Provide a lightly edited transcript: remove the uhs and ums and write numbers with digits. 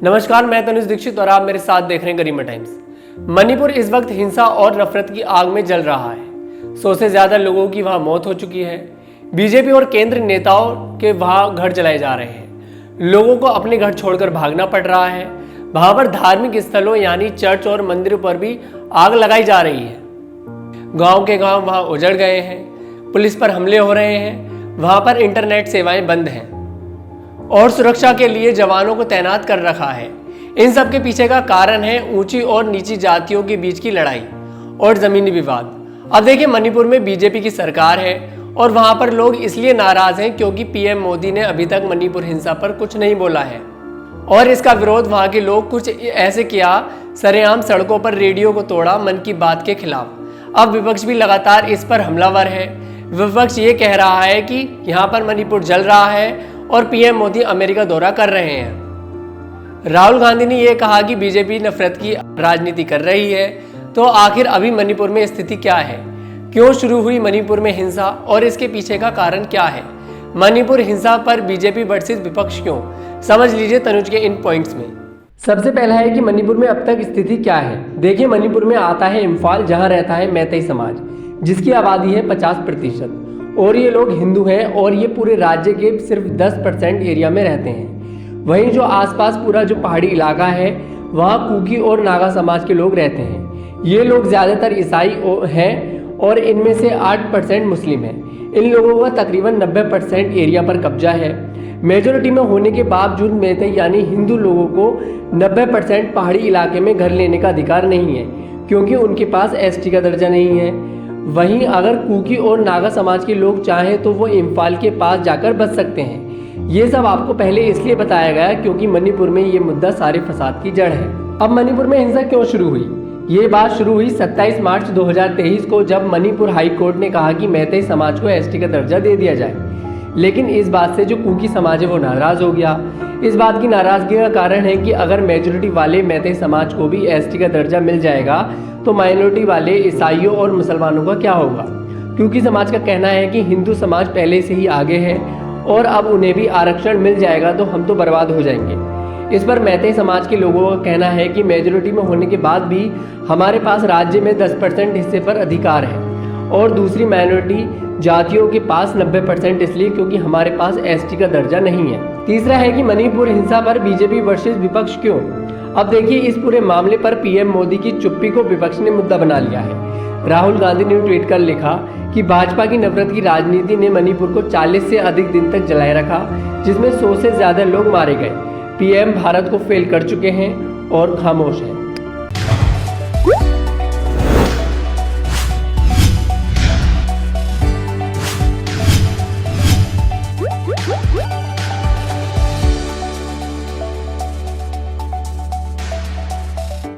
नमस्कार, मैं तनुज दीक्षित और आप मेरे साथ देख रहे हैं गरिमा टाइम्स। मणिपुर इस वक्त हिंसा और नफरत की आग में जल रहा है। 100 से ज्यादा लोगों की वहां मौत हो चुकी है। बीजेपी और केंद्र नेताओं के वहां घर जलाए जा रहे हैं। लोगों को अपने घर छोड़कर भागना पड़ रहा है। वहां पर धार्मिक स्थलों यानी चर्च और मंदिरों पर भी आग लगाई जा रही है। गांव के गांव वहां उजड़ गए हैं। पुलिस पर हमले हो रहे हैं। वहां पर इंटरनेट सेवाएं बंद हैं और सुरक्षा के लिए जवानों को तैनात कर रखा है। इन सब के पीछे का कारण है ऊंची और नीची जातियों के बीच की लड़ाई और जमीनी विवाद। अब देखिए, मणिपुर में बीजेपी की सरकार है और वहां पर लोग इसलिए नाराज हैं क्योंकि पीएम मोदी ने अभी तक मणिपुर हिंसा पर कुछ नहीं बोला है और इसका विरोध वहां के लोग कुछ ऐसे किया, सरेआम सड़कों पर रेडियो को तोड़ा मन की बात के खिलाफ। अब विपक्ष भी लगातार इस पर हमलावर है। विपक्ष ये कह रहा है कि यहाँ पर मणिपुर जल रहा है और पीएम मोदी अमेरिका दौरा कर रहे हैं। राहुल गांधी ने यह कहा कि बीजेपी नफरत की राजनीति कर रही है। तो आखिर अभी मणिपुर में स्थिति क्या है? क्यों शुरू हुई मणिपुर में हिंसा और इसके पीछे का कारण क्या है? मणिपुर हिंसा पर बीजेपी वर्सेस विपक्ष क्यों? समझ लीजिए तनुज के इन पॉइंट्स में। सबसे पहला है कि मणिपुर में अब तक स्थिति क्या है। देखिए, मणिपुर में आता है इम्फाल, जहां रहता है मैतेई समाज, जिसकी आबादी है 50% और ये लोग हिंदू हैं और ये पूरे राज्य के सिर्फ 10% एरिया में रहते हैं। वहीं जो आसपास पूरा जो पहाड़ी इलाका है वहाँ कुकी और नागा समाज के लोग रहते हैं। ये लोग ज़्यादातर ईसाई हैं और इनमें से 8% मुस्लिम हैं। इन लोगों का तकरीबन 90% एरिया पर कब्जा है। मेजोरिटी में होने के बावजूद मैतेई यानी हिंदू लोगों को 90% पहाड़ी इलाके में घर लेने का अधिकार नहीं है क्योंकि उनके पास एसटी का दर्जा नहीं है। वहीं अगर कुकी और नागा समाज के लोग चाहें तो वो इम्फाल के पास जाकर बच सकते हैं। ये सब आपको पहले इसलिए बताया गया क्योंकि मणिपुर में ये मुद्दा सारे फसाद की जड़ है। अब मणिपुर में हिंसा क्यों शुरू हुई? ये बात शुरू हुई 27 मार्च 2023 को, जब मणिपुर हाई कोर्ट ने कहा कि मैतेई समाज को एसटी का दर्जा दे दिया जाए। लेकिन इस बात से जो कुकी समाज है वो नाराज हो गया। इस बात की नाराजगी का कारण है कि अगर मेजोरिटी वाले मैतेई समाज को भी एसटी का दर्जा मिल जाएगा तो माइनॉरिटी वाले ईसाइयों और मुसलमानों का क्या होगा? क्योंकि समाज का कहना है कि हिंदू समाज पहले से ही आगे है और अब उन्हें भी आरक्षण मिल जाएगा तो हम तो बर्बाद हो जाएंगे। इस पर मैतेई समाज के लोगों का कहना है कि मेजोरिटी में होने के बाद भी हमारे पास राज्य में 10% हिस्से पर अधिकार है और दूसरी माइनॉरिटी जातियों के पास 90% इसलिए क्योंकि हमारे पास एसटी का दर्जा नहीं है। तीसरा है कि मणिपुर हिंसा पर बीजेपी वर्सेस विपक्ष क्यों? अब देखिए, इस पूरे मामले पर पीएम मोदी की चुप्पी को विपक्ष ने मुद्दा बना लिया है। राहुल गांधी ने ट्वीट कर लिखा कि भाजपा की नफरत की राजनीति ने मणिपुर को 40 से अधिक दिन तक जलाए रखा, जिसमें 100 से ज्यादा लोग मारे गए। पीएम भारत को फेल कर चुके हैं और खामोश हैं।